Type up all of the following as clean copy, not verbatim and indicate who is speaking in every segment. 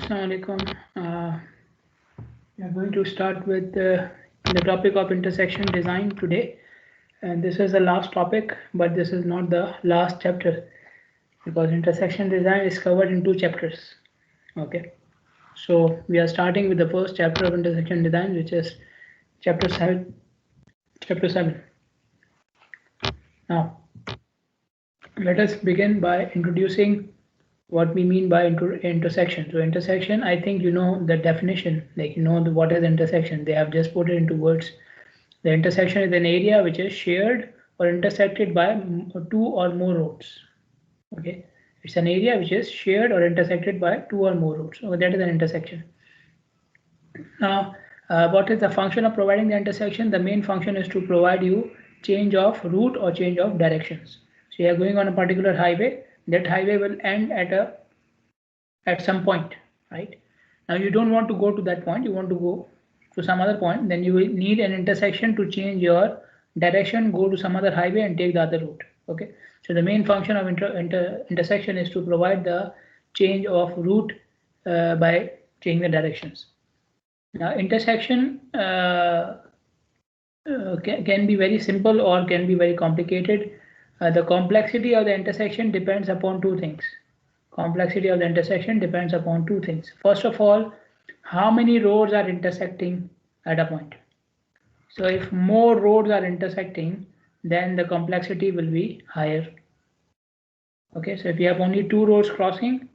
Speaker 1: Assalamualaikum. We are going to start with the topic of intersection design today, and this is the last topic, but this is not the last chapter because intersection design is covered in 2 chapters. Okay, so we are starting with the first chapter of intersection design, which is chapter 7. Chapter 7. Now, let us begin by introducing what we mean by intersection. So intersection, I think you know the definition, like you know what is intersection. They have just put it into words. The intersection is an area which is shared or intersected by 2 or more roads. Okay, it's an area which is shared or intersected by 2 or more roads. So that is an intersection. Now, what is the function of providing the intersection? The main function is to provide you change of route or change of directions. So you are going on a particular highway. That highway will end at some point, right? Now you don't want to go to that point, you want to go to some other point, then you will need an intersection to change your direction, go to some other highway and take the other route. Okay, so the main function of intersection is to provide the change of route by changing the directions. Now intersection can be very simple or can be very complicated. The complexity of the intersection depends upon 2 things. Complexity of the intersection depends upon 2 things. First of all, how many roads are intersecting at a point. So if more roads are intersecting, then the complexity will be higher. Okay, so if you have only 2 roads crossing,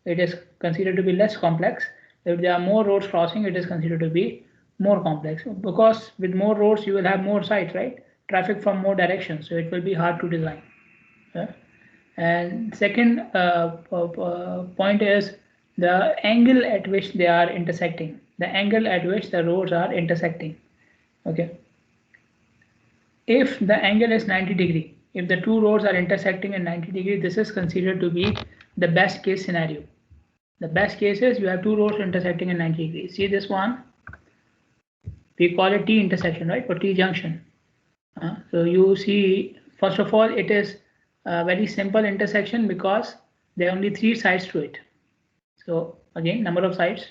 Speaker 1: it is considered to be less complex. If there are more roads crossing, it is considered to be more complex, because with more roads you will have more sites, right? Traffic from more directions, so it will be hard to design. Yeah? And second point is the angle at which they are intersecting, the angle at which the roads are intersecting. Okay, if the angle is 90 degree, if the 2 roads are intersecting in 90 degree, this is considered to be the best case scenario. The best case is you have 2 roads intersecting in 90 degrees. See this one, we call it T intersection, right, or T junction. So you see, first of all, it is a very simple intersection because there are only 3 sides to it. So again, number of sides.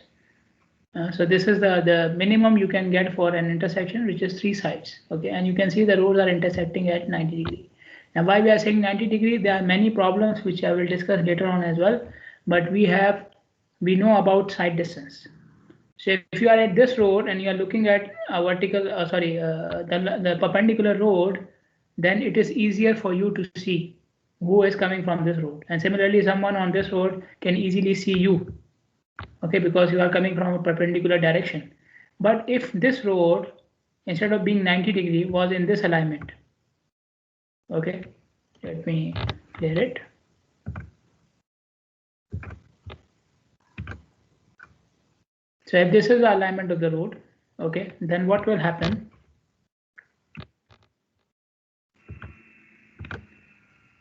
Speaker 1: So this is the minimum you can get for an intersection, which is 3 sides. Okay, and you can see the roads are intersecting at 90 degree. Now why we are saying 90 degree, there are many problems which I will discuss later on as well, but we know about side distance. So if you are at this road and you are looking at a vertical, the perpendicular road, then it is easier for you to see who is coming from this road. And similarly, someone on this road can easily see you, okay, because you are coming from a perpendicular direction. But if this road, instead of being 90 degree, was in this alignment, okay, let me clear it. So if this is the alignment of the road, okay, then what will happen?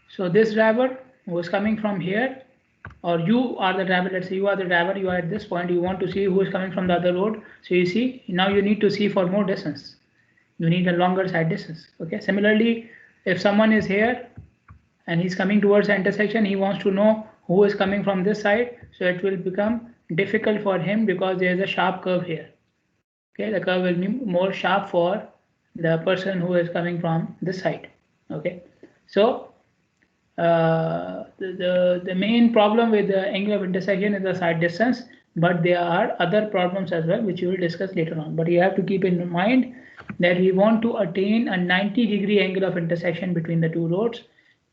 Speaker 1: So this driver who is coming from here, or you are the driver, let's say you are the driver, you are at this point, you want to see who is coming from the other road. So you see, now you need to see for more distance. You need a longer side distance. Okay. Similarly, if someone is here and he's coming towards the intersection, he wants to know who is coming from this side. So it will become difficult for him because there is a sharp curve here. Okay, the curve will be more sharp for the person who is coming from this side. Okay, so the main problem with the angle of intersection is the side distance, but there are other problems as well which we will discuss later on. But you have to keep in mind that we want to attain a 90 degree angle of intersection between the 2 roads.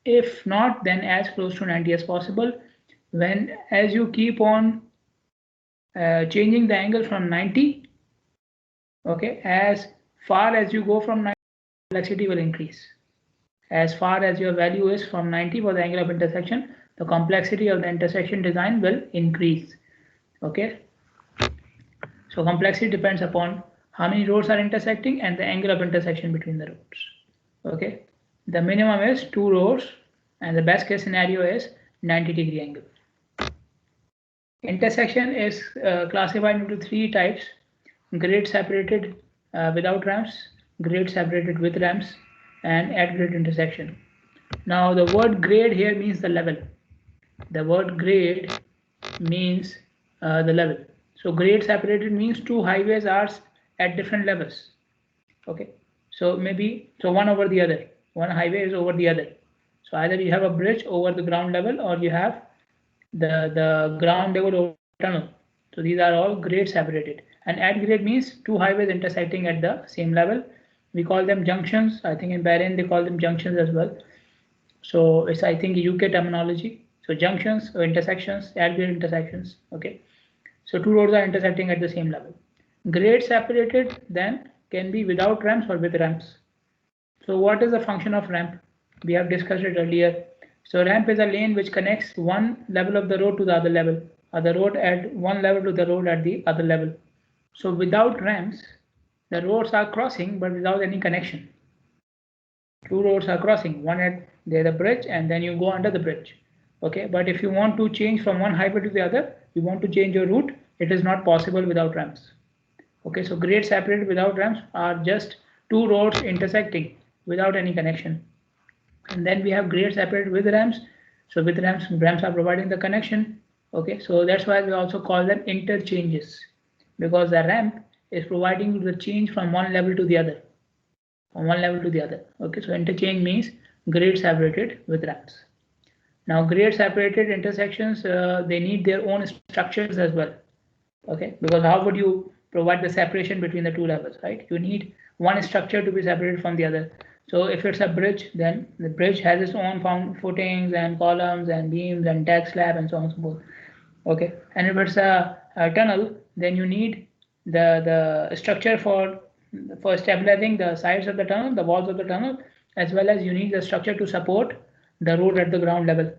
Speaker 1: If not, then as close to 90 as possible. As you keep on changing the angle from 90, okay, as far as you go from 90, complexity will increase. As far as your value is from 90 for the angle of intersection, the complexity of the intersection design will increase. Okay, so complexity depends upon how many roads are intersecting and the angle of intersection between the roads. Okay, the minimum is 2 roads and the best case scenario is 90 degree angle. Intersection is classified into 3 types: grade separated without ramps, grade separated with ramps, and at grade intersection. Now the word grade here means the level. The word grade means the level. So grade separated means two highways are at different levels. Okay, so maybe one over the other, one highway is over the other. So either you have a bridge over the ground level or you have the ground level over the tunnel. So these are all grade separated. And at grade means two highways intersecting at the same level. We call them junctions. I think in Bahrain they call them junctions as well. So it's, I think, UK terminology. So junctions or intersections, at grade intersections. Okay. So two roads are intersecting at the same level. Grade separated then can be without ramps or with ramps. So what is the function of ramp? We have discussed it earlier. So ramp is a lane which connects one level of the road to the other level, or the road at one level to the road at the other level. So without ramps, the roads are crossing but without any connection. Two roads are crossing, one at the bridge and then you go under the bridge. Okay, but if you want to change from one highway to the other, you want to change your route, it is not possible without ramps. Okay, so grade separated without ramps are just two roads intersecting without any connection. And then we have grade separated with ramps. So with ramps are providing the connection. Okay, so that's why we also call them interchanges, because the ramp is providing the change from one level to the other, from one level to the other. Okay, so interchange means grade separated with ramps. Now grade separated intersections, they need their own structures as well. Okay, because how would you provide the separation between the two levels, right? You need one structure to be separated from the other. So if it's a bridge, then the bridge has its own footings and columns and beams and deck slab and so on and so forth. Okay, and if it's a tunnel, then you need the structure for stabilizing the sides of the tunnel, the walls of the tunnel, as well as you need the structure to support the road at the ground level.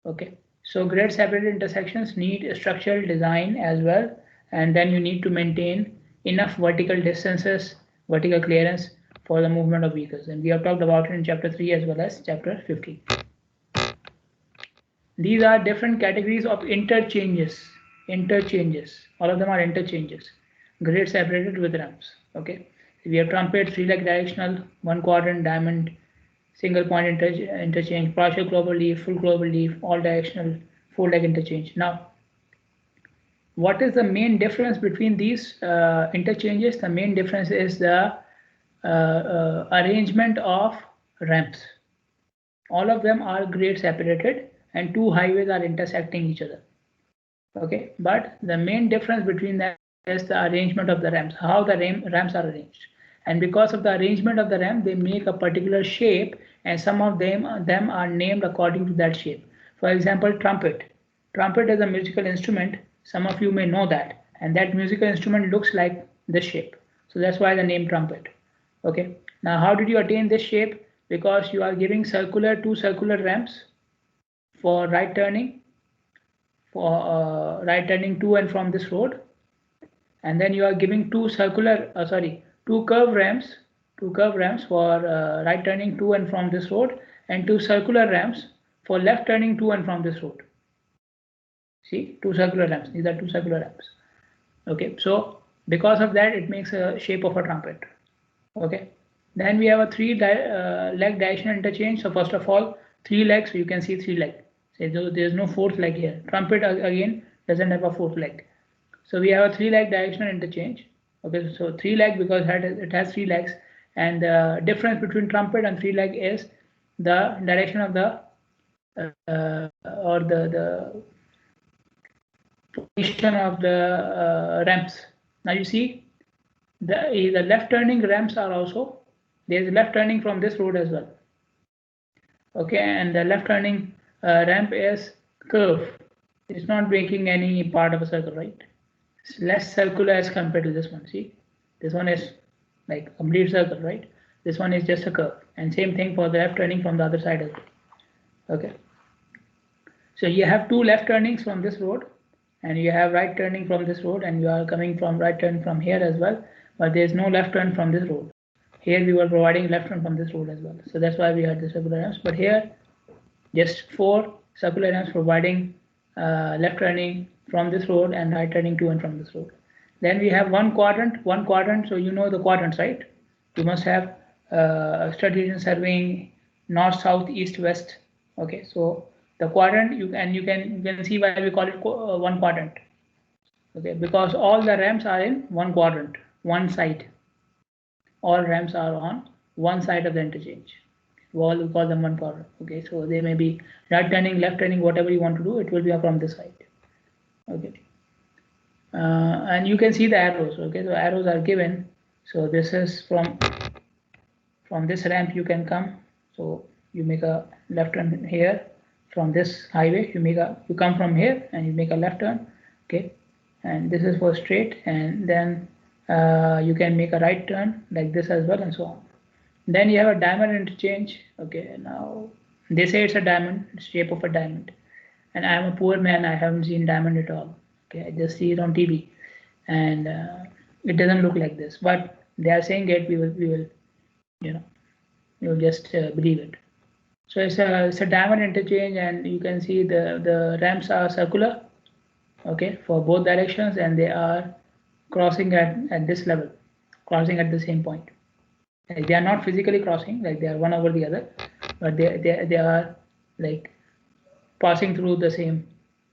Speaker 1: Okay, so grade separated intersections need a structural design as well, and then you need to maintain enough vertical distances, vertical clearance for the movement of vehicles, and we have talked about it in chapter 3 as well as chapter 15. These are different categories of interchanges. All of them are interchanges. Grade separated with ramps. Okay, we have trumpet, three-leg directional, one quadrant, diamond, single point interchange, partial clover leaf, full clover leaf, all directional, four-leg interchange. Now, what is the main difference between these interchanges? The main difference is the arrangement of ramps. All of them are grade separated and two highways are intersecting each other. Okay, but the main difference between them is the arrangement of the ramps, how the ramps are arranged. And because of the arrangement of the ramp, they make a particular shape, and some of them are named according to that shape. For example, trumpet. Trumpet is a musical instrument. Some of you may know that, and that musical instrument looks like this shape. So that's why the name trumpet. Okay. Now, how did you attain this shape? Because you are giving two circular ramps for right turning, to and from this road, and then you are giving two curve ramps for right turning to and from this road, and two circular ramps for left turning to and from this road. See, two circular ramps. These are two circular ramps. Okay, so because of that, it makes a shape of a trumpet. Okay, then we have a three-leg directional interchange. So first of all, three legs. So you can see three leg. So there's no fourth leg here. Trumpet again doesn't have a fourth leg. So we have a three-leg directional interchange. Okay, so three leg because it has three legs, and the difference between trumpet and three leg is the direction of the or the position of the ramps. Now you see the left turning ramps are also, there's left turning from this road as well. Okay, and the left turning ramp is curve. It's not breaking any part of a circle, right? It's less circular as compared to this one. See, this one is like complete circle, right? This one is just a curve, and same thing for the left turning from the other side as well. Okay, so you have two left turnings from this road, and you have right turning from this road, and you are coming from right turn from here as well, but there is no left turn from this road. Here we were providing left turn from this road as well, so that's why we had the circular ramps. But here, just four circular ramps providing left turning from this road and right turning to and from this road. Then we have one quadrant. So you know the quadrants, right? You must have strategic surveying, north, south, east, west. Okay, so the quadrant, you can see why we call it one quadrant. Okay, because all the ramps are in one quadrant, one side. All ramps are on one side of the interchange. We call them one quadrant. Okay, so they may be right turning, left turning, whatever you want to do, it will be from this side. Okay, and you can see the arrows. Okay, so arrows are given. So this is from this ramp you can come. So you make a left turn here from this highway. You come from here and you make a left turn. Okay, and this is for straight, and then you can make a right turn like this as well, and so on. Then you have a diamond interchange. Okay, now they say it's a diamond, shape of a diamond, and I am a poor man. I haven't seen diamond at all. Okay, I just see it on TV, and it doesn't look like this. But they are saying it. We will, you know, you'll just believe it. So it's a diamond interchange, and you can see the ramps are circular. Okay, for both directions, and they are crossing at this level, crossing at the same point. Like they are not physically crossing, like they are one over the other, but they are like passing through the same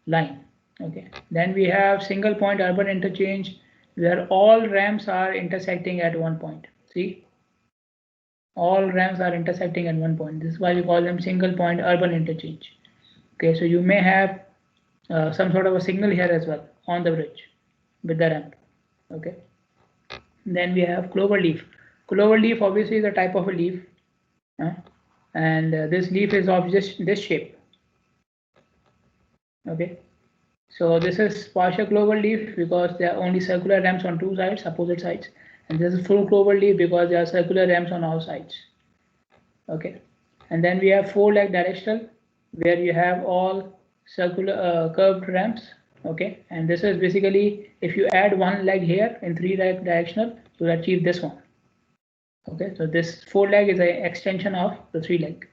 Speaker 1: line. Okay, then we have single point urban interchange where all ramps are intersecting at one point. See, all ramps are intersecting at one point. This is why we call them single point urban interchange. Okay, so you may have some sort of a signal here as well on the bridge with the ramp. Okay, then we have clover leaf. Clover leaf obviously is a type of a leaf, and this leaf is of just this shape. Okay, so this is partial clover leaf because there are only circular ramps on two sides, opposite sides, and this is full clover leaf because there are circular ramps on all sides. Okay, and then we have four leg directional where you have all circular curved ramps. Okay, and this is basically if you add one leg here in three leg directional, you will achieve this one. Okay, so this four leg is an extension of the three leg.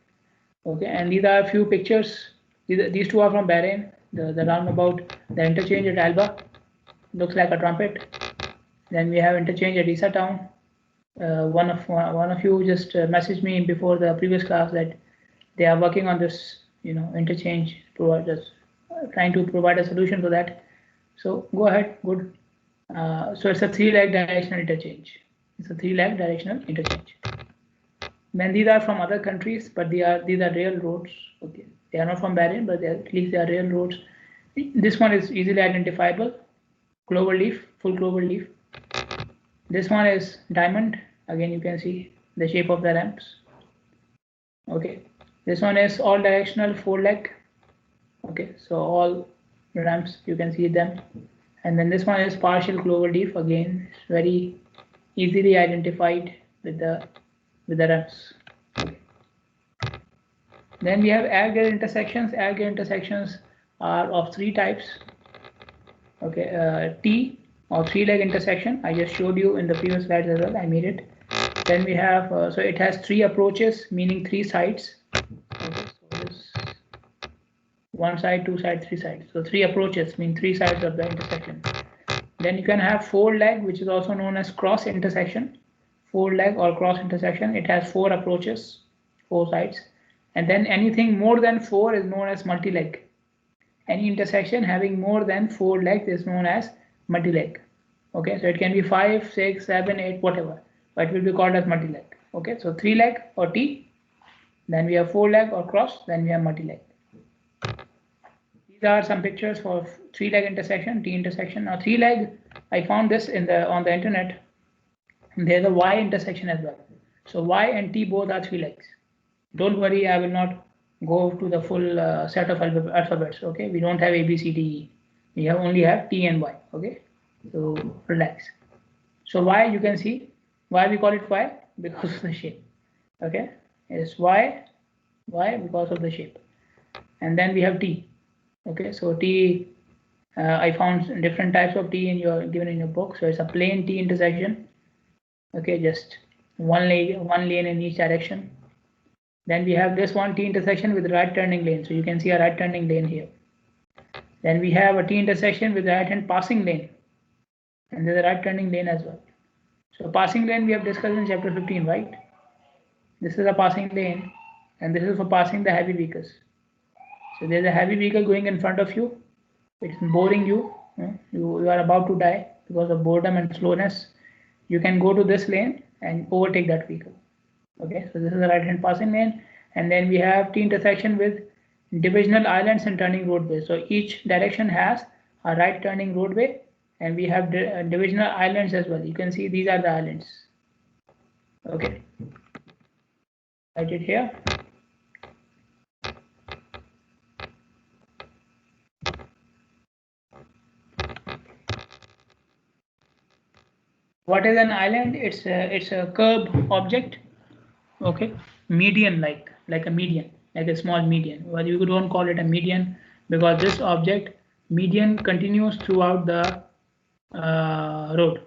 Speaker 1: Okay, and these are a few pictures. These two are from Bahrain. The roundabout, the interchange at Alba looks like a trumpet. Then we have interchange at Isa Town. One of you just messaged me before the previous class that they are working on this, interchange providers, trying to provide a solution for that. So go ahead, good. So it's a three-leg directional interchange. It's a three-leg directional interchange. Then these are from other countries, but these are real roads. Okay, they are not from Bahrain, but at least they are real roads. This one is easily identifiable. Clover leaf, full clover leaf. This one is diamond. Again, you can see the shape of the ramps. Okay, this one is all directional four leg. Okay, so all ramps you can see them, and then this one is partial clover leaf. Again, it's very easily identified with the ramps. Okay. Then we have air gauge intersections. Air gauge intersections are of three types. Okay, T or three-leg intersection. I just showed you in the previous slides as well. I made it. Then we have so it has three approaches, meaning three sides. Okay, so this one side, two sides, three sides. So three approaches mean three sides of the intersection. Then you can have four leg, which is also known as cross intersection. Four leg or cross intersection. It has four approaches, four sides. And then anything more than four is known as multi-leg. Any intersection having more than four legs is known as multi-leg. Okay, so it can be 5, 6, 7, 8, whatever, but it will be called as multi-leg. Okay, so three leg or T, then we have four leg or cross, then we have multi-leg. These are some pictures for three leg intersection, T intersection. Now three leg, I found this on the internet. There's a Y intersection as well. So Y and T both are three legs. Don't worry, I will not go to the full set of alphabets. Okay, we don't have A, B, C, D, E. We only have T and Y. Okay, so relax. So Y, you can see why we call it Y, because of the shape. Okay, it's Y because of the shape. And then we have T. Okay, so T, I found different types of T given in your book. So it's a plain T intersection. Okay, just one lane in each direction. Then we have this one T intersection with right turning lane. So you can see a right turning lane here. Then we have a T intersection with right hand passing lane. And there's a right turning lane as well. So passing lane we have discussed in chapter 15, right? This is a passing lane, and this is for passing the heavy vehicles. So there's a heavy vehicle going in front of you. It's boring you. you are about to die because of boredom and slowness, you can go to this lane and overtake that vehicle. Okay, so this is the right hand passing lane, and then we have T intersection with divisional islands and turning roadways. So each direction has a right turning roadway, and we have divisional islands as well. You can see these are the islands. Okay, write it here. What is an island? It's a curb object. Okay, median like a median, like a small median. Well, you don't call it a median because this object median continues throughout the road.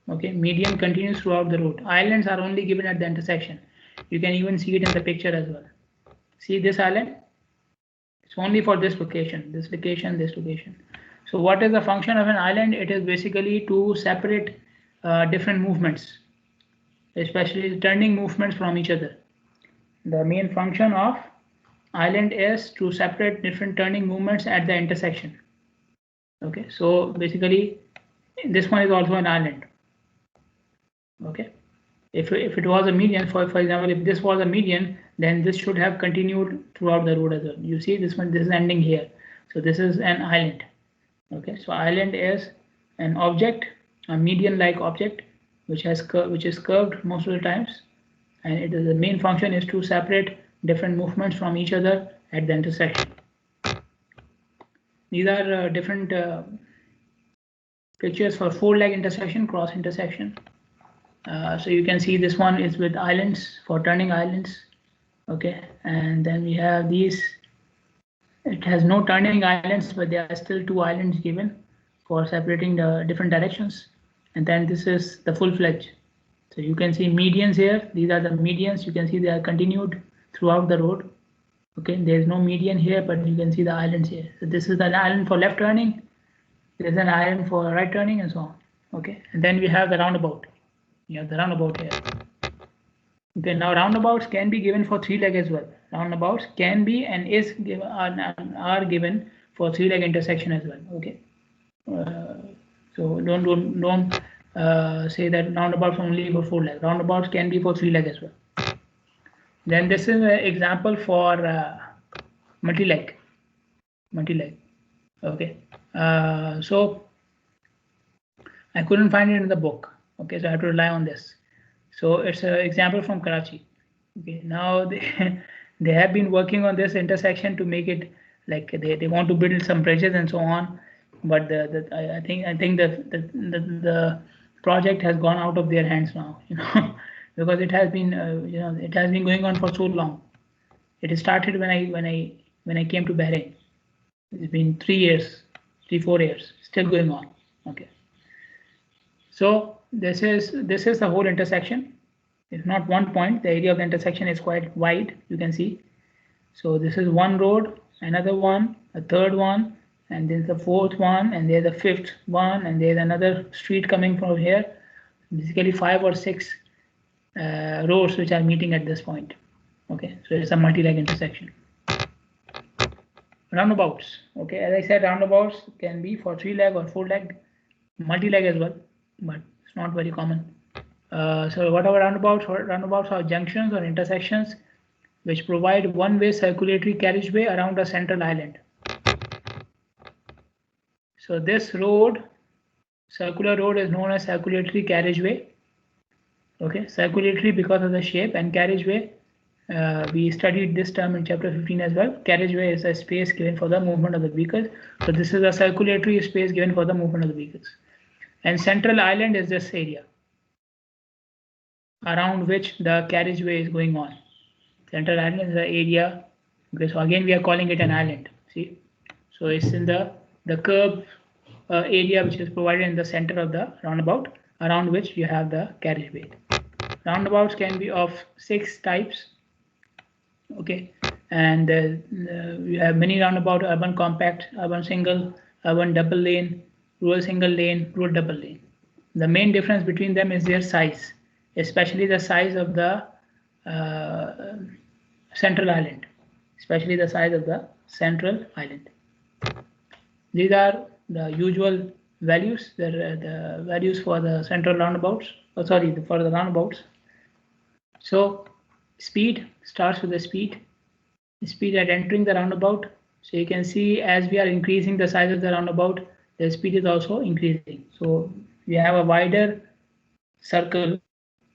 Speaker 1: Okay, median continues throughout the road. Islands are only given at the intersection. You can even see it in the picture as well. See this island? It's only for this location, this location, this location. So what is the function of an island? It is basically to separate different movements, especially turning movements from each other. The main function of island is to separate different turning movements at the intersection. Okay, so basically this one is also an island. Okay, if it was a median, for example, if this was a median, then this should have continued throughout the road as well. You see this one, this is ending here, so this is an island. Okay, so island is an object, a median like object which is curved most of the times, and it is the main function is to separate different movements from each other at the intersection. These are different pictures for four-leg intersection, cross intersection. So you can see this one is with islands, for turning islands. Okay, and then we have these. It has no turning islands, but there are still two islands given for separating the different directions. And then this is the full-fledged. So you can see medians here. These are the medians. You can see they are continued throughout the road. Okay, there is no median here, but you can see the islands here. So this is an island for left turning. There's an island for right turning and so on. Okay, and then we have the roundabout. You have the roundabout here. Okay, now roundabouts can be given for three-leg as well. Roundabouts can be and is given are given for three-leg intersection as well. Okay, so don't say that roundabouts only for four-leg. Roundabouts can be for three-leg as well. Then this is an example for multi-leg. Multi-leg. Okay, so I couldn't find it in the book. Okay, so I have to rely on this. So it's an example from Karachi. Okay, now they have been working on this intersection to make it like they want to build some bridges and so on, but I think the project has gone out of their hands now, because it has been it has been going on for so long. It started when I came to Bahrain. It's been 3 years, 4 years, still going on. Okay, so this is the whole intersection. It's not one point. The area of the intersection is quite wide. You can see. So this is one road, another one, a third one, and then the fourth one, and there's a fifth one, and there's another street coming from here. Basically 5 or 6 roads which are meeting at this point. Okay, so it's a multi-leg intersection. Roundabouts. Okay, as I said, roundabouts can be for 3-leg or 4-leg, multi-leg as well, but it's not very common. So what are roundabouts? Roundabouts are junctions or intersections which provide one-way circulatory carriageway around a central island. So this road, circular road, is known as circulatory carriageway. Okay, circulatory because of the shape, and carriageway, we studied this term in chapter 15 as well. Carriageway is a space given for the movement of the vehicles. So this is a circulatory space given for the movement of the vehicles. And central island is this area around which the carriageway is going on. Central island is the area. Okay, so again we are calling it an island. See, so it's in the curb area which is provided in the center of the roundabout, around which you have the carriageway. Roundabouts can be of 6 types. Okay, and we have many roundabout: urban compact, urban single, urban double lane, rural single lane, rural double lane. The main difference between them is their size, especially the size of the central island, especially the size of the central island. These are the usual values, the values for the central roundabouts, for the roundabouts. So speed starts with the speed at entering the roundabout. So you can see as we are increasing the size of the roundabout, the speed is also increasing. So we have a wider circle,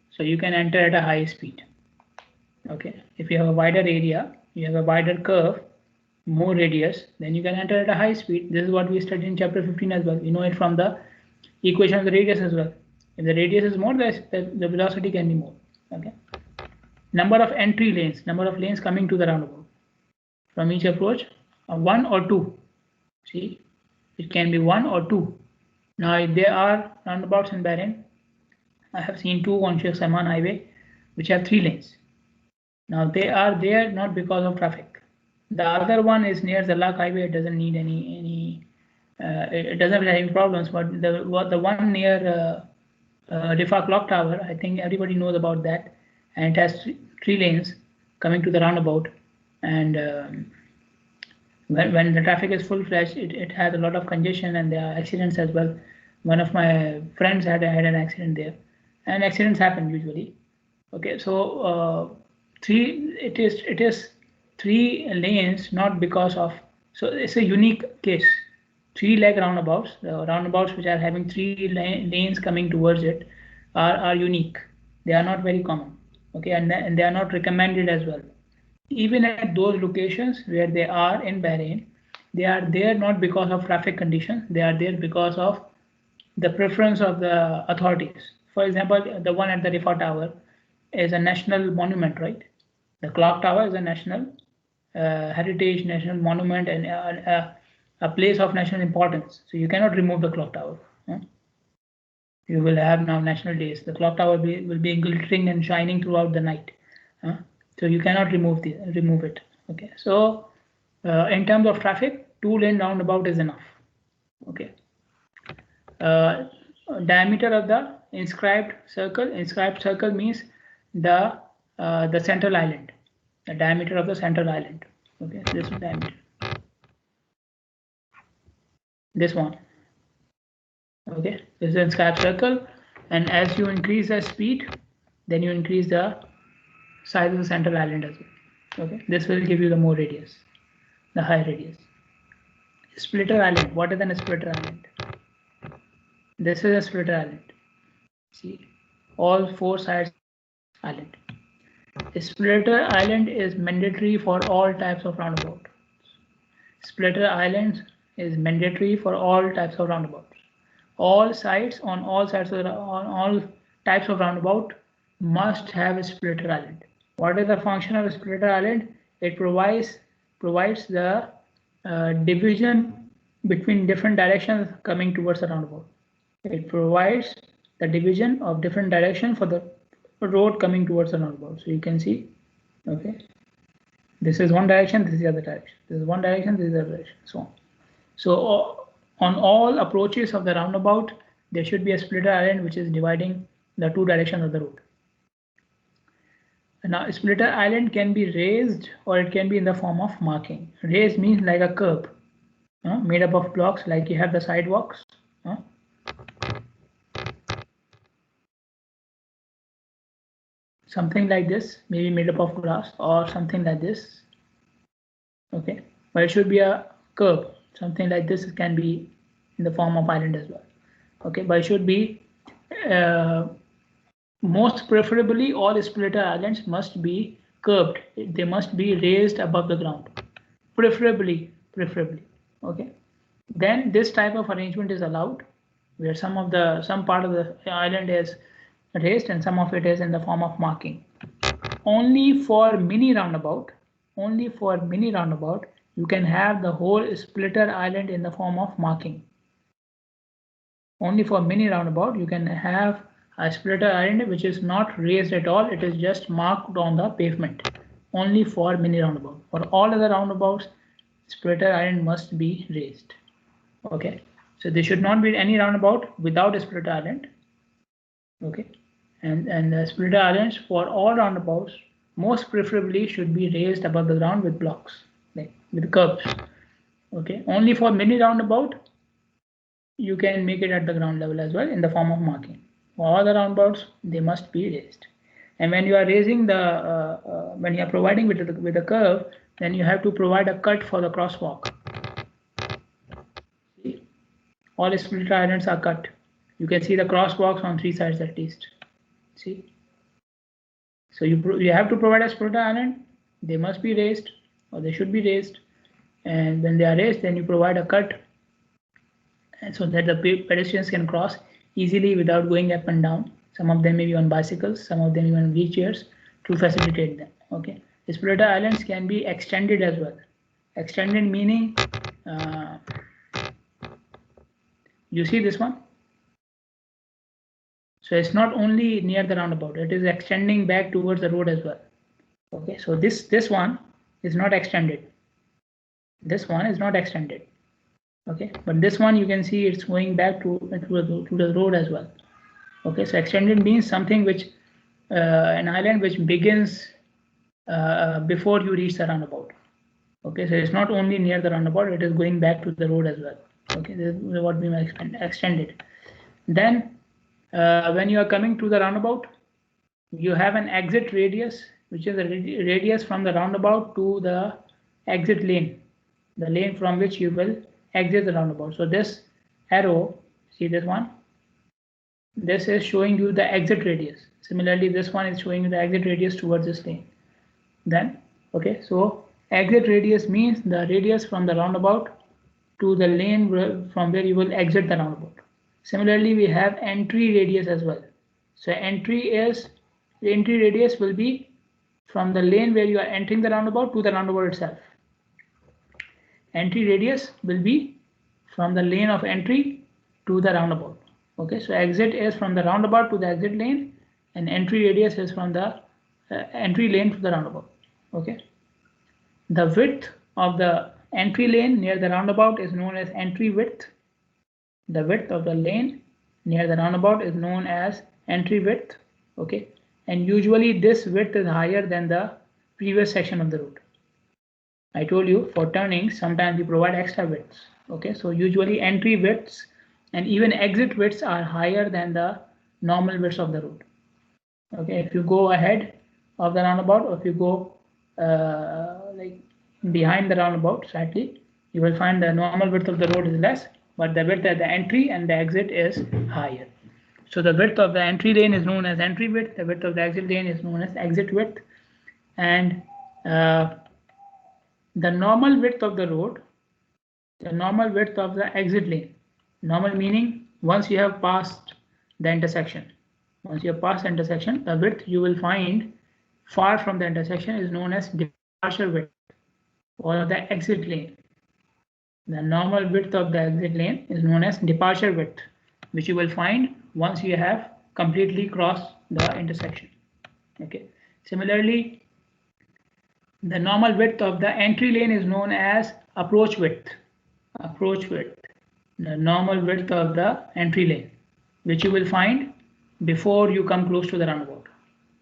Speaker 1: so you can enter at a high speed. Okay, if you have a wider area, you have a wider curve, more radius, then you can enter at a high speed. This is what we studied in chapter 15 as well. You know it from the equation of the radius as well. If the radius is more, the velocity can be more. Okay. Number of entry lanes, number of lanes coming to the roundabout from each approach, 1 or 2. See, it can be 1 or 2. Now, if there are roundabouts in Bahrain, I have seen 2 on Sheikh Salman Highway, which have 3 lanes. Now, they are there not because of traffic. The other one is near the Zallaq Highway. It doesn't need it doesn't have any problems. But the one near Rifa Clock Tower, I think everybody knows about that, and it has 3 lanes coming to the roundabout. And when the traffic is full-fledged, it has a lot of congestion, and there are accidents as well. One of my friends had an accident there, and accidents happen usually. Okay, so it is 3 lanes, not because of, so it's a unique case. 3-leg roundabouts, the roundabouts which are having 3 lanes coming towards it are unique. They are not very common. Okay, and they are not recommended as well. Even at those locations where they are in Bahrain, they are there not because of traffic conditions. They are there because of the preference of the authorities. For example, the one at the Rifa Tower is a national monument, right? The clock tower is a national heritage, national monument, and a place of national importance. So you cannot remove the clock tower. You will have now national days. The clock tower will be glittering and shining throughout the night. So you cannot remove it. Okay. So in terms of traffic, 2-lane roundabout is enough. Okay. Diameter of the inscribed circle. Inscribed circle means the central island. The diameter of the central island. Okay. This diameter. This one. Okay. This is the inscribed circle, and as you increase the speed, then you increase the size of the central island as well. Okay, this will give you the more radius, the high radius. Splitter island. What is a splitter island? This is a splitter island. See, all 4 sides island. A splitter island is mandatory for all types of roundabout. Splitter island is mandatory for all types of roundabouts. All sides on all types of roundabout must have a splitter island. What is the function of a splitter island? It provides the division between different directions coming towards the roundabout. It provides the division of different direction for the road coming towards the roundabout. So you can see, okay, this is one direction, this is the other direction. This is one direction, this is the other direction, so on. So on all approaches of the roundabout, there should be a splitter island which is dividing the 2 directions of the road. Now, a splitter island can be raised or it can be in the form of marking. Raised means like a curb, made up of blocks, like you have the sidewalks. Something like this, maybe made up of glass or something like this. Okay, but it should be a curb. Something like this can be in the form of island as well. Okay, but it should be most preferably all splitter islands must be curved. They must be raised above the ground. Preferably. Okay. Then this type of arrangement is allowed, where some part of the island is raised and some of it is in the form of marking. Only for mini roundabout, you can have the whole splitter island in the form of marking. Only for mini roundabout, you can have a splitter island which is not raised at all. It is just marked on the pavement. Only for mini roundabout. For all other roundabouts, splitter island must be raised. Okay, so there should not be any roundabout without a splitter island. Okay, and the splitter islands for all roundabouts most preferably should be raised above the ground with blocks, like with curbs. Okay, only for mini roundabout you can make it at the ground level as well in the form of marking. For all the roundabouts, they must be raised. And when you are raising when you are providing with the curve, then you have to provide a cut for the crosswalk. See? All splitter islands are cut. You can see the crosswalks on 3 sides at least. See? So you have to provide a splitter island. They must be raised, or they should be raised. And when they are raised, then you provide a cut, and so that the pedestrians can cross easily without going up and down. Some of them may be on bicycles, some of them even on wheelchairs to facilitate them. Okay, the splitter islands can be extended as well. Extended meaning, you see this one. So it's not only near the roundabout; it is extending back towards the road as well. Okay, so this one is not extended. This one is not extended. Okay, but this one you can see it's going back to the road as well. Okay, so extended means something which an island which begins before you reach the roundabout. Okay, so it's not only near the roundabout, it is going back to the road as well. Okay, this is what we mean extended. Then when you are coming to the roundabout, you have an exit radius, which is a radius from the roundabout to the exit lane, the lane from which you will exit the roundabout. So this arrow, see this one, this is showing you the exit radius. Similarly, this one is showing you the exit radius towards this lane. Then, okay, so exit radius means the radius from the roundabout to the lane from where you will exit the roundabout. Similarly, we have entry radius as well. So the entry radius will be from the lane where you are entering the roundabout to the roundabout itself. Entry radius will be from the lane of entry to the roundabout. Okay, so exit is from the roundabout to the exit lane, and entry radius is from the entry lane to the roundabout. Okay, the width of the entry lane near the roundabout is known as entry width. The width of the lane near the roundabout is known as entry width. Okay, and usually this width is higher than the previous section of the route. I told you for turning sometimes you provide extra widths. Okay, so usually entry widths and even exit widths are higher than the normal widths of the route. Okay, if you go ahead of the roundabout, or if you go like behind the roundabout slightly, you will find the normal width of the road is less, but the width at the entry and the exit is higher. So the width of the entry lane is known as entry width, the width of the exit lane is known as exit width, and the normal width of the road, the normal width of the exit lane. Normal meaning once you have passed the intersection. Once you have passed the intersection, the width you will find far from the intersection is known as departure width or the exit lane. The normal width of the exit lane is known as departure width, which you will find once you have completely crossed the intersection. Okay. Similarly, the normal width of the entry lane is known as approach width. Approach width, the normal width of the entry lane, which you will find before you come close to the roundabout.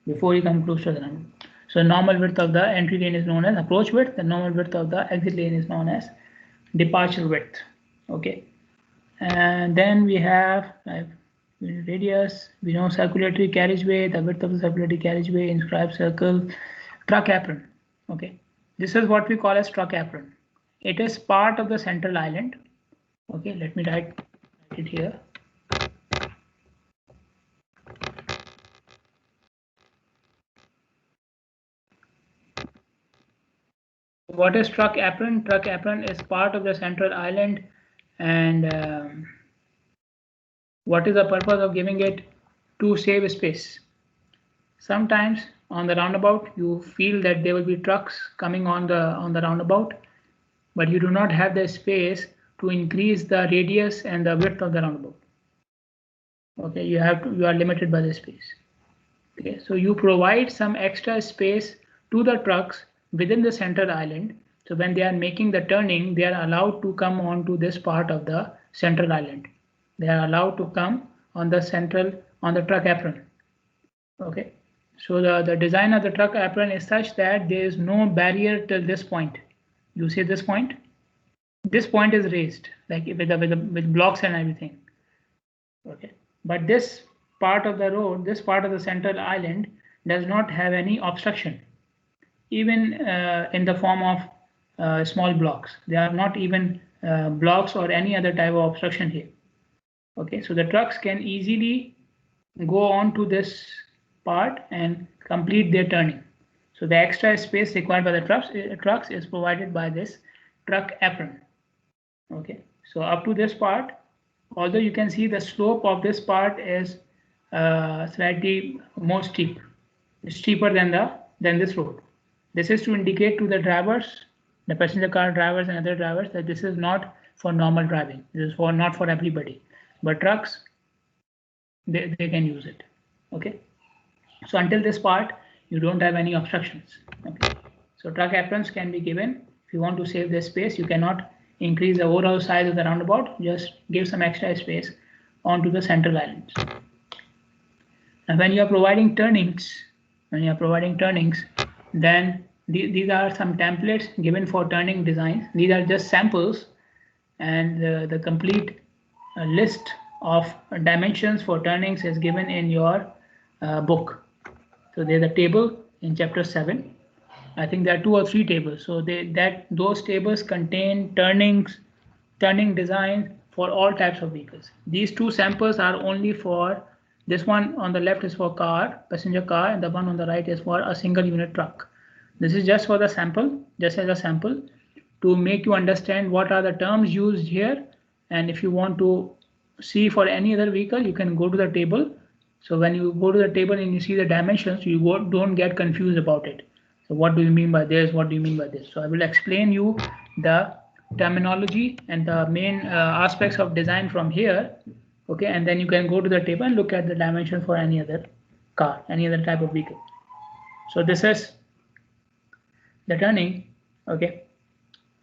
Speaker 1: Before you come close to the roundabout. So normal width of the entry lane is known as approach width. The normal width of the exit lane is known as departure width. Okay, and then we have radius. We know circulatory carriageway, the width of the circulatory carriageway, inscribed circle, truck apron. Okay, this is what we call as truck apron. It is part of the central island. Okay, let me write it here. What is truck apron? Truck apron is part of the central island, and what is the purpose of giving it? To save space. Sometimes on the roundabout you feel that there will be trucks coming on the roundabout, but you do not have the space to increase the radius and the width of the roundabout. Okay, you are limited by the space. Okay, so you provide some extra space to the trucks within the central island. So when they are making the turning, they are allowed to come onto this part of the central island. They are allowed to come on the truck apron. Okay, so the design of the truck apron is such that there is no barrier till this point. You see this point? this point is raised, like with blocks and everything. Okay, but this part of the road, this part of the central island does not have any obstruction, even in the form of small blocks. There are not even blocks or any other type of obstruction here. Okay, so the trucks can easily go on to this part and complete their turning. So the extra space required by the trucks is provided by this truck apron. Okay, so up to this part, although you can see the slope of this part is slightly more steep, steeper than this road. This is to indicate to the drivers, the passenger car drivers and other drivers, that this is not for normal driving. This is for not for everybody, but trucks, they can use it. Okay, so until this part you don't have any obstructions. Okay, so truck aprons can be given. If you want to save this space, you cannot increase the overall size of the roundabout, just give some extra space onto the central islands. And when you are providing turnings, then these are some templates given for turning designs. These are just samples, and the complete list of dimensions for turnings is given in your book. So there's a table in chapter 7. I think there are 2 or 3 tables. So those tables contain turning designs for all types of vehicles. These 2 samples are only for, this one on the left is for car, passenger car, and the one on the right is for a single unit truck. This is just for the sample, just as a sample, to make you understand what are the terms used here. And if you want to see for any other vehicle, you can go to the table. So when you go to the table and you see the dimensions, you don't get confused about it. So what do you mean by this? What do you mean by this? So I will explain you the terminology and the main aspects of design from here. Okay, and then you can go to the table and look at the dimension for any other car, any other type of vehicle. So this is the turning. Okay,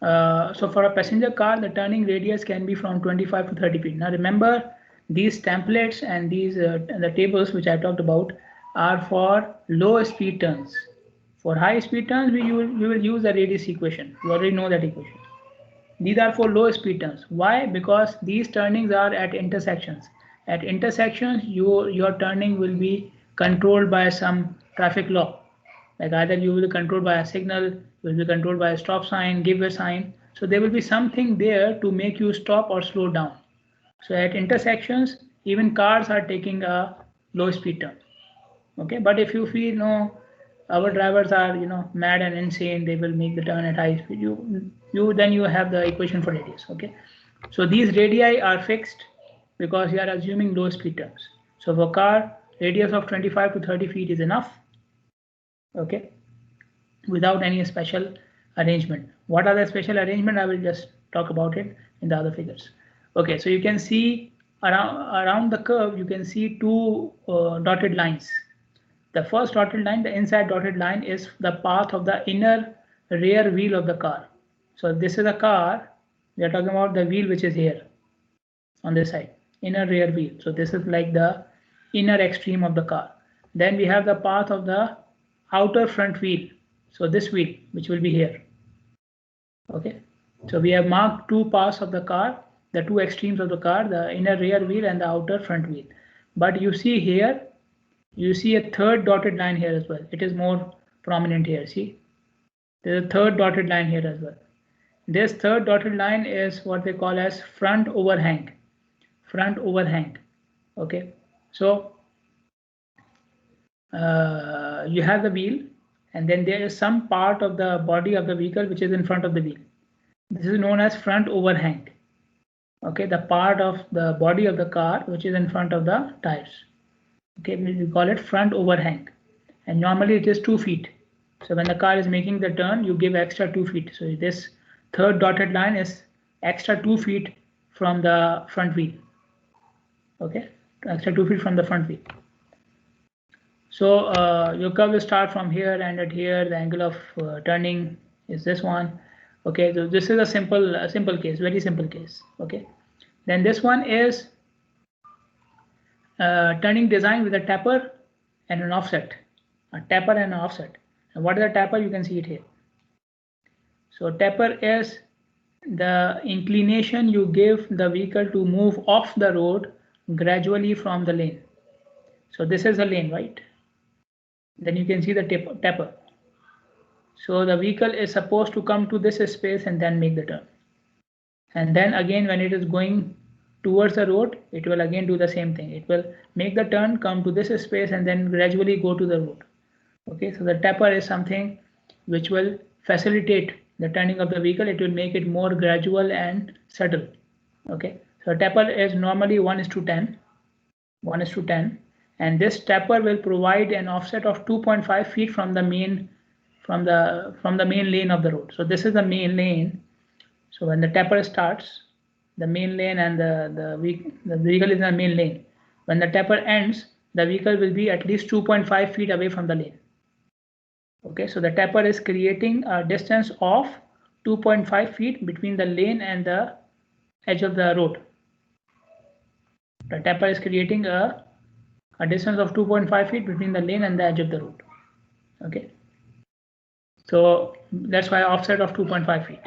Speaker 1: so for a passenger car, the turning radius can be from 25 to 30 feet. Now remember, these templates and these the tables which I talked about are for low speed turns. For high speed turns, we will use the radius equation. You already know that equation. These are for low speed turns. Why? Because these turnings are at intersections. At intersections, your turning will be controlled by some traffic law. Like either you will be controlled by a signal, you will be controlled by a stop sign, give a sign. So there will be something there to make you stop or slow down. So at intersections, even cars are taking a low speed turn. Okay, but if you feel no, our drivers are mad and insane, they will make the turn at high speed, then you have the equation for radius. Okay, so these radii are fixed because you are assuming low speed turns. So for car, radius of 25 to 30 feet is enough. Okay, without any special arrangement. What are the special arrangement? I will just talk about it in the other figures. Okay, so you can see around the curve, you can see 2 dotted lines. The first dotted line, the inside dotted line, is the path of the inner rear wheel of the car. So if this is a car, we are talking about the wheel which is here on this side, inner rear wheel. So this is like the inner extreme of the car. Then we have the path of the outer front wheel. So this wheel, which will be here. Okay, so we have marked 2 paths of the car, the 2 extremes of the car, the inner rear wheel and the outer front wheel. But you see here, you see a 3rd dotted line here as well. It is more prominent here. See, there's a 3rd dotted line here as well. This 3rd dotted line is what they call as front overhang. Front overhang. Okay, so you have the wheel, and then there is some part of the body of the vehicle which is in front of the wheel. This is known as front overhang. Okay, the part of the body of the car which is in front of the tires. Okay, we call it front overhang, and normally it is 2 feet. So when the car is making the turn, you give extra 2 feet. So this 3rd dotted line is extra 2 feet from the front wheel. Okay, extra 2 feet from the front wheel. So your curve will start from here and at here. The angle of turning is this one. Okay, so this is a simple case, very simple case. Okay, then this one is turning design with a taper and an offset. A taper and an offset. And what is a taper? You can see it here. So taper is the inclination you give the vehicle to move off the road gradually from the lane. So this is a lane, right? Then you can see the taper. So the vehicle is supposed to come to this space and then make the turn. And then again, when it is going towards the road, it will again do the same thing. It will make the turn, come to this space, and then gradually go to the road. Okay, so the taper is something which will facilitate the turning of the vehicle. It will make it more gradual and subtle. Okay, so taper is normally 1:10, 1:10, and this taper will provide an offset of 2.5 feet from the main lane of the road. So this is the main lane. So when the taper starts, the main lane and the vehicle is in the main lane. When the taper ends, the vehicle will be at least 2.5 feet away from the lane. Okay, so the taper is creating a distance of 2.5 feet between the lane and the edge of the road. The taper is creating a distance of 2.5 feet between the lane and the edge of the road. Okay, so that's why offset of 2.5 feet.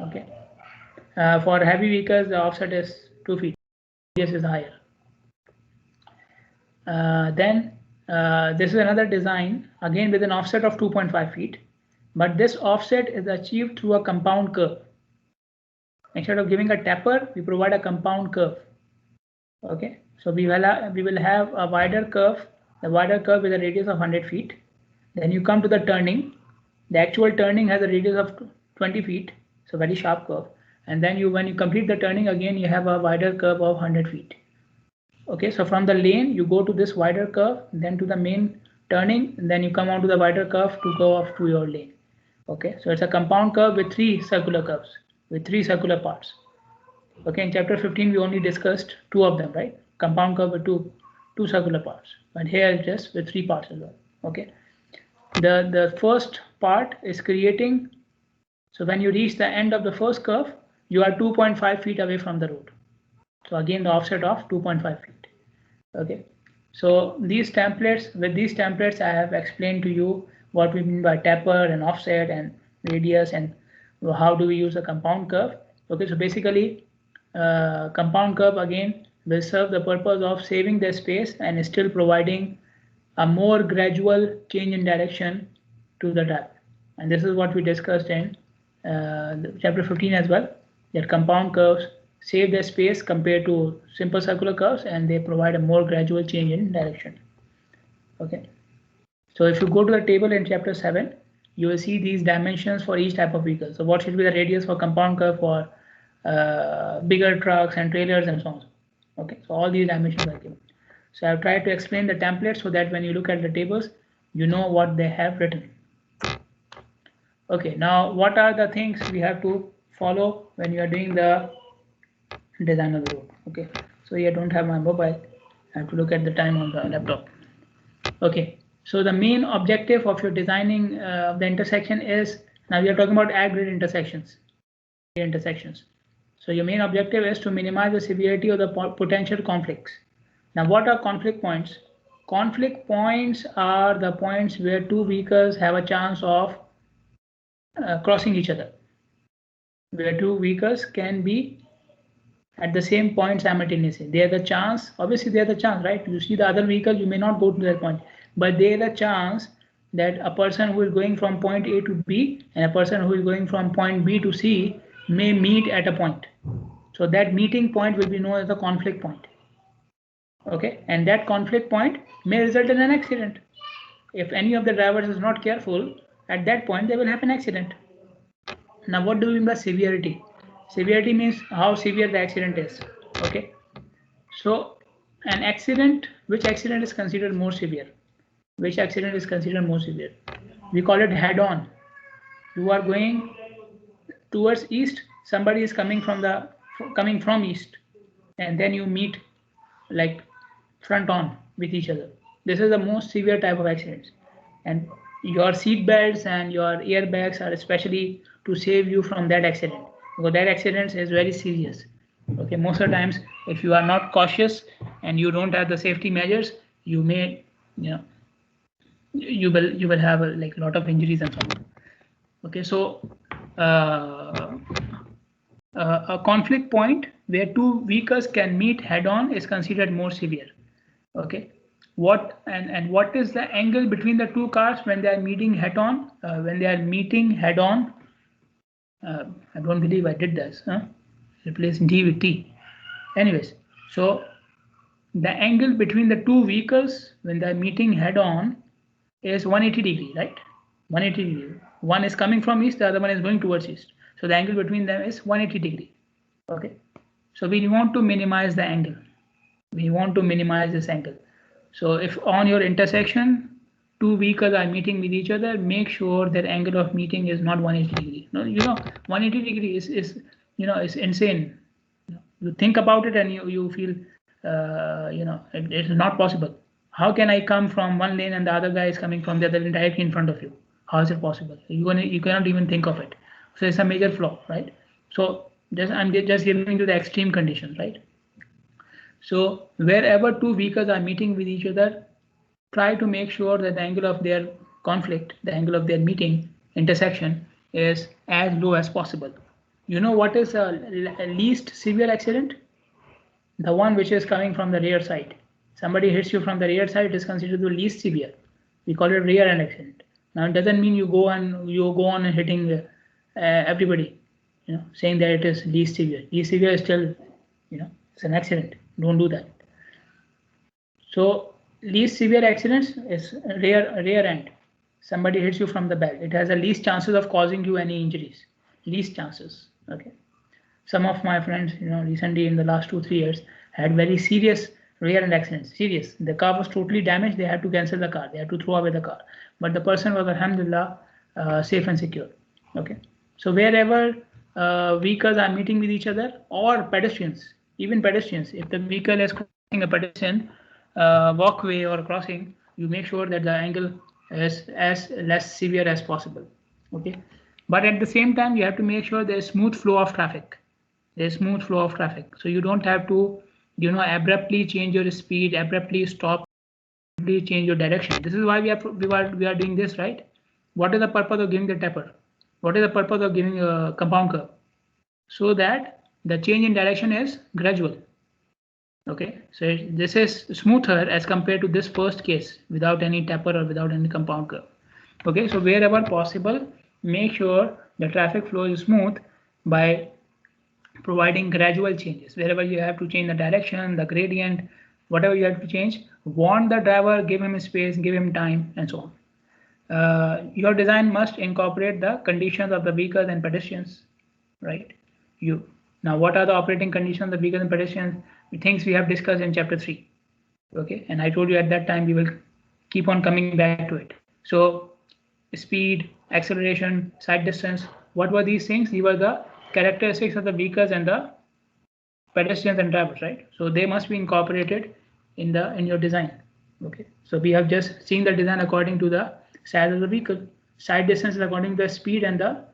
Speaker 1: Okay, for heavy vehicles, the offset is 2 feet. This is higher. Then this is another design, again with an offset of 2.5 feet, but this offset is achieved through a compound curve. Instead of giving a taper, we provide a compound curve. Okay, so we will have a wider curve, the wider curve with a radius of 100 feet. Then you come to the turning. The actual turning has a radius of 20 feet, so very sharp curve. And then when you complete the turning again, you have a wider curve of 100 feet. Okay, so from the lane, you go to this wider curve, then to the main turning, and then you come on to the wider curve to go off to your lane. Okay, so it's a compound curve with 3 circular curves, with 3 circular parts. Okay, in chapter 15, we only discussed 2 of them, right? Compound curve with two circular parts, but here it's just with 3 parts as well. Okay, the first part is creating, so when you reach the end of the first curve, you are 2.5 feet away from the road. So again, the offset of 2.5 feet. Okay, so with these templates, I have explained to you what we mean by taper and offset and radius and how do we use a compound curve. Okay, so basically, compound curve again will serve the purpose of saving the space and still providing a more gradual change in direction to the driver. And this is what we discussed in chapter 15 as well, that compound curves save the space compared to simple circular curves, and they provide a more gradual change in direction. Okay, so if you go to the table in chapter 7, you will see these dimensions for each type of vehicle. So what should be the radius for compound curve for bigger trucks and trailers and so on. Okay, so all these dimensions are given. So I've tried to explain the template so that when you look at the tables, you know what they have written. Okay, now what are the things we have to follow when you are doing the design of the road? Okay, so here I don't have my mobile. I have to look at the time on the laptop. Okay, so the main objective of your designing the intersection is, now we are talking about ag grid intersections. So your main objective is to minimize the severity of the potential conflicts. Now, what are conflict points? Conflict points are the points where 2 vehicles have a chance of crossing each other, where 2 vehicles can be at the same point simultaneously. They have the chance, obviously they have the chance, right? You see the other vehicle, you may not go to that point, but they have the chance that a person who is going from point A to B and a person who is going from point B to C may meet at a point. So that meeting point will be known as the conflict point. Okay, and that conflict point may result in an accident. If any of the drivers is not careful, at that point there will happen accident. Now what do we mean by severity? Severity means how severe the accident is. Okay, so an accident, which accident is considered more severe? Which accident is considered more severe? We call it head-on. You are going towards east, somebody is coming from east, and then you meet like front on with each other. This is the most severe type of accidents, and your seat belts and your airbags are especially to save you from that accident, because that accident is very serious. Okay, most of the times if you are not cautious and you don't have the safety measures, you may, you will have like a lot of injuries and so on. Okay, so a conflict point where two vehicles can meet head-on is considered more severe. Okay, what and what is the angle between the two cars when they are meeting head-on? When they are meeting head-on, I don't believe I did this. Replace D with T. Anyways, so the angle between the two vehicles when they are meeting head-on is 180 degree, right? 180 degree. One is coming from east, the other one is going towards east. So the angle between them is 180 degree. Okay. So we want to minimize the angle. We want to minimize this angle. So if on your intersection, two vehicles are meeting with each other, make sure that angle of meeting is not 180 degree. No, 180 degree is is insane. You think about it and you feel it is not possible. How can I come from one lane and the other guy is coming from the other lane directly in front of you? How is it possible? You cannot even think of it. So it's a major flaw, right? So I'm just giving you the extreme conditions, right? So wherever two vehicles are meeting with each other, try to make sure that the angle of their conflict, the angle of their meeting intersection is as low as possible. You know what is a least severe accident? The one which is coming from the rear side. Somebody hits you from the rear side, it is considered the least severe. We call it rear end accident. Now it doesn't mean you go on and hitting everybody, saying that it is least severe. Least severe is still, it's an accident. Don't do that. So least severe accidents is rear end. Somebody hits you from the back. It has the least chances of causing you any injuries. Least chances. Okay. Some of my friends, recently in the last 2-3 years, had very serious rear end accidents. Serious. The car was totally damaged. They had to cancel the car. They had to throw away the car. But the person was, alhamdulillah, safe and secure. Okay. So wherever vehicles are meeting with each other, or pedestrians, even pedestrians, if the vehicle is crossing a pedestrian walkway or crossing, you make sure that the angle is as less severe as possible. Okay. But at the same time, you have to make sure there's smooth flow of traffic. There's smooth flow of traffic. So you don't have to, abruptly change your speed, abruptly stop, abruptly change your direction. This is why we are doing this, right? What is the purpose of giving the taper? What is the purpose of giving a compound curve? So that the change in direction is gradual. Okay, so this is smoother as compared to this first case without any taper or without any compound curve. Okay, so wherever possible, make sure the traffic flow is smooth by providing gradual changes. Wherever you have to change the direction, the gradient, whatever you have to change, warn the driver, give him space, give him time, and so on. Your design must incorporate the conditions of the vehicles and pedestrians, right? Now, what are the operating conditions of the vehicles and pedestrians? Things we have discussed in chapter 3. Okay, and I told you at that time we will keep on coming back to it. So speed, acceleration, sight distance, what were these things? These were the characteristics of the vehicles and the pedestrians and drivers, right? So they must be incorporated in your design. Okay, so we have just seen the design according to the size of the vehicle. Sight distance is according to the speed and the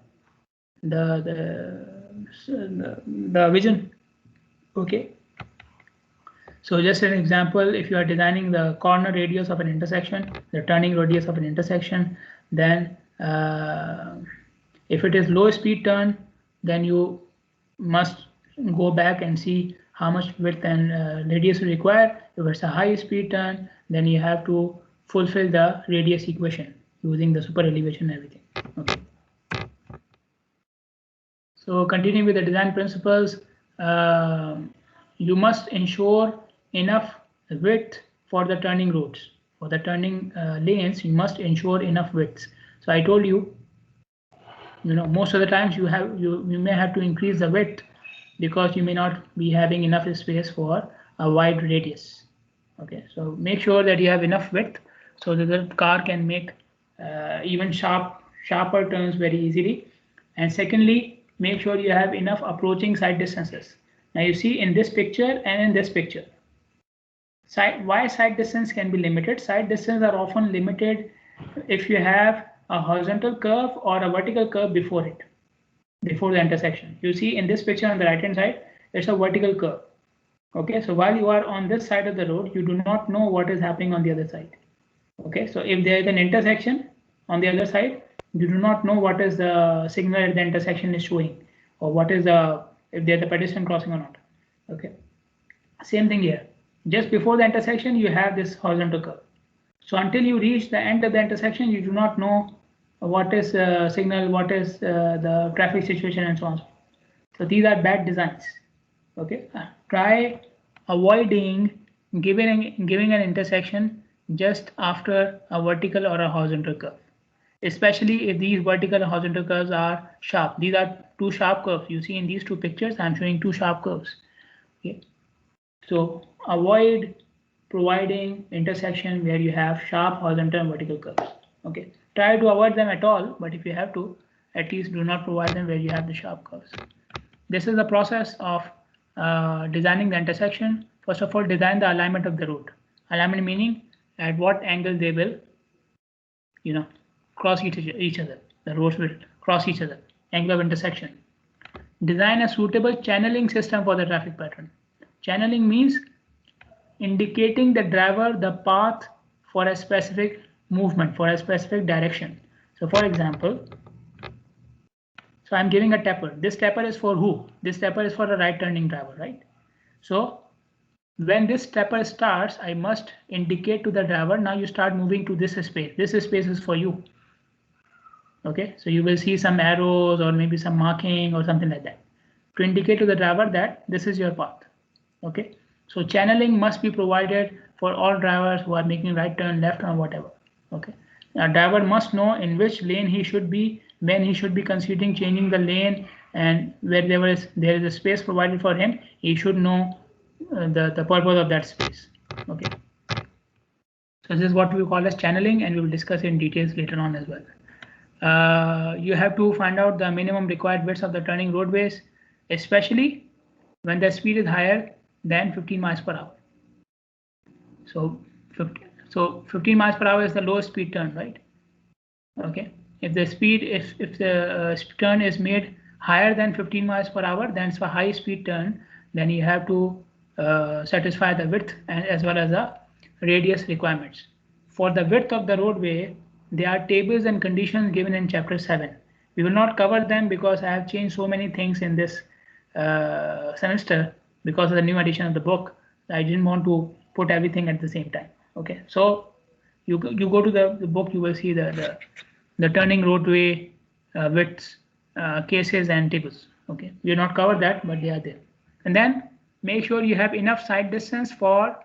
Speaker 1: vision. Okay, so just an example, if you are designing the corner radius of an intersection, the turning radius of an intersection, then if it is low speed turn, then you must go back and see how much width and radius you require. If it's a high speed turn, then you have to fulfill the radius equation using the super elevation and everything. Okay. So continuing with the design principles, you must ensure enough width for the turning roads. For the turning lanes, you must ensure enough width. So I told you, most of the times you may have to increase the width because you may not be having enough space for a wide radius. Okay, so make sure that you have enough width so that the car can make even sharper turns very easily. And secondly, make sure you have enough approaching sight distances. Now you see in this picture and in this picture, why sight distance can be limited? Sight distance are often limited if you have a horizontal curve or a vertical curve before it, before the intersection. You see in this picture on the right hand side, it's a vertical curve. Okay, so while you are on this side of the road, you do not know what is happening on the other side. Okay, so if there is an intersection on the other side, you do not know what is the signal at the intersection is showing, or what is the if there's a pedestrian crossing or not. Okay, same thing here. Just before the intersection, you have this horizontal curve. So until you reach the end of the intersection, you do not know what is signal, what is the traffic situation, and so on. So these are bad designs. Okay, try avoiding giving an intersection just after a vertical or a horizontal curve, especially if these vertical and horizontal curves are sharp. These are two sharp curves. You see in these two pictures, I'm showing two sharp curves. Okay, so avoid providing intersection where you have sharp horizontal and vertical curves. Okay, try to avoid them at all, but if you have to, at least do not provide them where you have the sharp curves. This is the process of designing the intersection. First of all, design the alignment of the road. Alignment meaning at what angle they will, cross each other. The roads will cross each other. Angle of intersection. Design a suitable channeling system for the traffic pattern. Channeling means indicating the driver the path for a specific movement, for a specific direction. So for example, so I'm giving a tapper. This tapper is for who? This tapper is for a right turning driver, right? So when this tapper starts, I must indicate to the driver, now you start moving to this space. This space is for you. Okay, so you will see some arrows or maybe some marking or something like that to indicate to the driver that this is your path. Okay, so channeling must be provided for all drivers who are making right turn, left turn, whatever. Okay, a driver must know in which lane he should be, when he should be considering changing the lane, and where there is a space provided for him, he should know the purpose of that space. Okay, so this is what we call as channeling, and we will discuss in details later on as well. You have to find out the minimum required widths of the turning roadways, especially when the speed is higher than 15 miles per hour. So 15 miles per hour is the lowest speed turn, right? Okay, if the speed, if the turn is made higher than 15 miles per hour, then it's a high speed turn. Then you have to satisfy the width and as well as the radius requirements. For the width of the roadway, there are tables and conditions given in chapter 7. We will not cover them because I have changed so many things in this semester because of the new edition of the book. I didn't want to put everything at the same time. Okay, so you go to the book, you will see the turning roadway widths, cases and tables. Okay, we will not cover that, but they are there. And then make sure you have enough sight distance for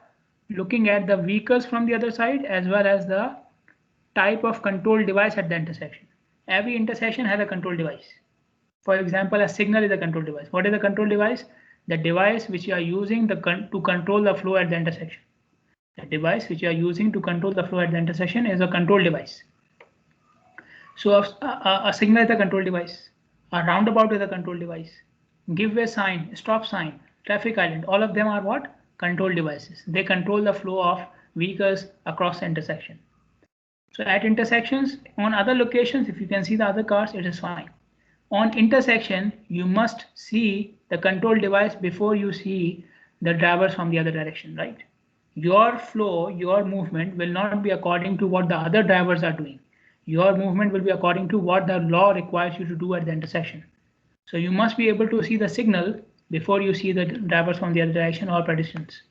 Speaker 1: looking at the vehicles from the other side as well as the type of control device at the intersection. Every intersection has a control device. For example, a signal is a control device. What is a control device? The device which you are using to control the flow at the intersection. The device which you are using to control the flow at the intersection is a control device. So a signal is a control device. A roundabout is a control device. Give way sign, stop sign, traffic island, all of them are what? Control devices. They control the flow of vehicles across the intersection. So at intersections, on other locations, if you can see the other cars, it is fine. On intersection, you must see the control device before you see the drivers from the other direction, right? Your flow, your movement will not be according to what the other drivers are doing. Your movement will be according to what the law requires you to do at the intersection. So you must be able to see the signal before you see the drivers from the other direction or pedestrians.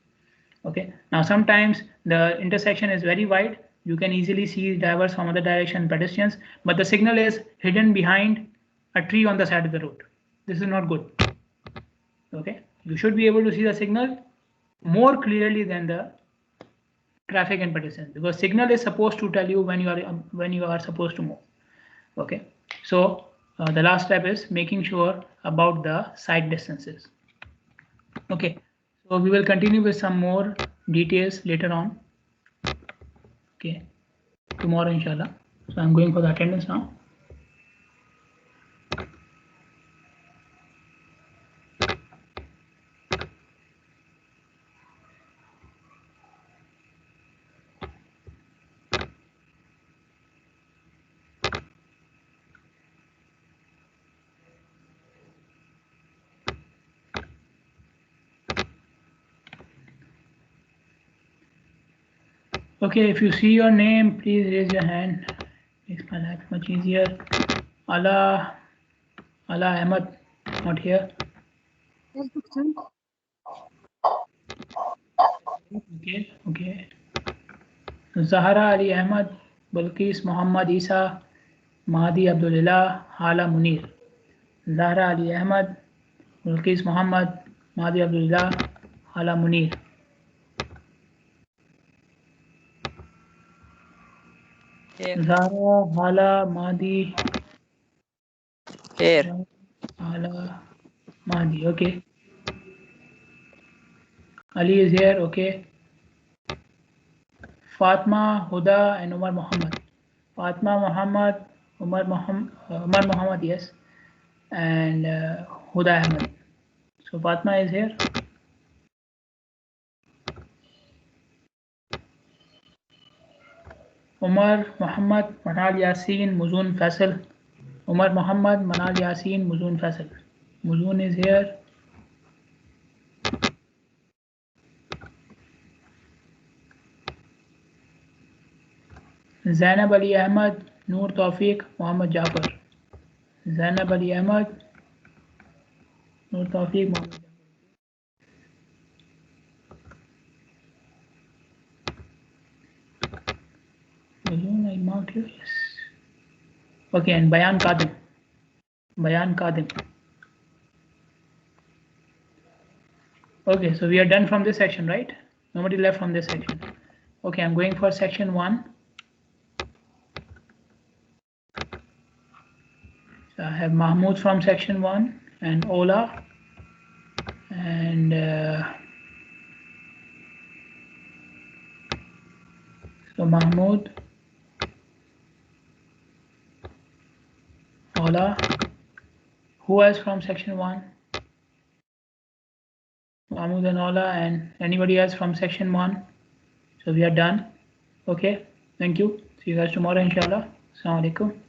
Speaker 1: Okay, now sometimes the intersection is very wide. You can easily see drivers from other direction, pedestrians, but the signal is hidden behind a tree on the side of the road. This is not good. Okay, you should be able to see the signal more clearly than the traffic and pedestrians, because signal is supposed to tell you when you are supposed to move. Okay, so the last step is making sure about the sight distances. Okay, so we will continue with some more details later on. Okay, tomorrow inshallah. So I'm going for the attendance now. Okay, if you see your name, please raise your hand. Makes my life much easier. Allah Ahmad, not here. Okay. Zahra Ali Ahmad, Bilqis Muhammad Isa, Mahdi Abdulillah, Hala Munir. Zahra Ali Ahmad, Bilqis Muhammad, Mahdi Abdulillah, Hala Munir. Zahra, Hala, Mahdi.
Speaker 2: Here.
Speaker 1: Hala, Mahdi. Okay. Ali is here. Okay. Fatma, Huda, and Umar Muhammad. Fatma Muhammad, Umar Muhammad, yes, and Huda Ahmed. So Fatma is here. Umar Muhammad, Manal Yasin, Muzun Faisal. Umar Muhammad, Manal Yasin, Muzun Faisal. Muzun is here. Zainab Ali Ahmad, Noor Tawfiq, Muhammad Jafar. Zainab Ali Ahmad, Noor Tawfiq, Muhammad Jafar. Muzun, I marked here, yes. Okay, and Bayan Kadim. Bayan Kadim. Okay, so we are done from this section, right? Nobody left from this section. Okay, I'm going for section 1. So I have Mahmoud from section 1 and Ola and so Mahmoud, Ola. Who else from section 1? Mahmoud and Ola, and anybody else from section 1? So we are done. Okay, thank you. See you guys tomorrow, inshallah. Assalamu alaikum.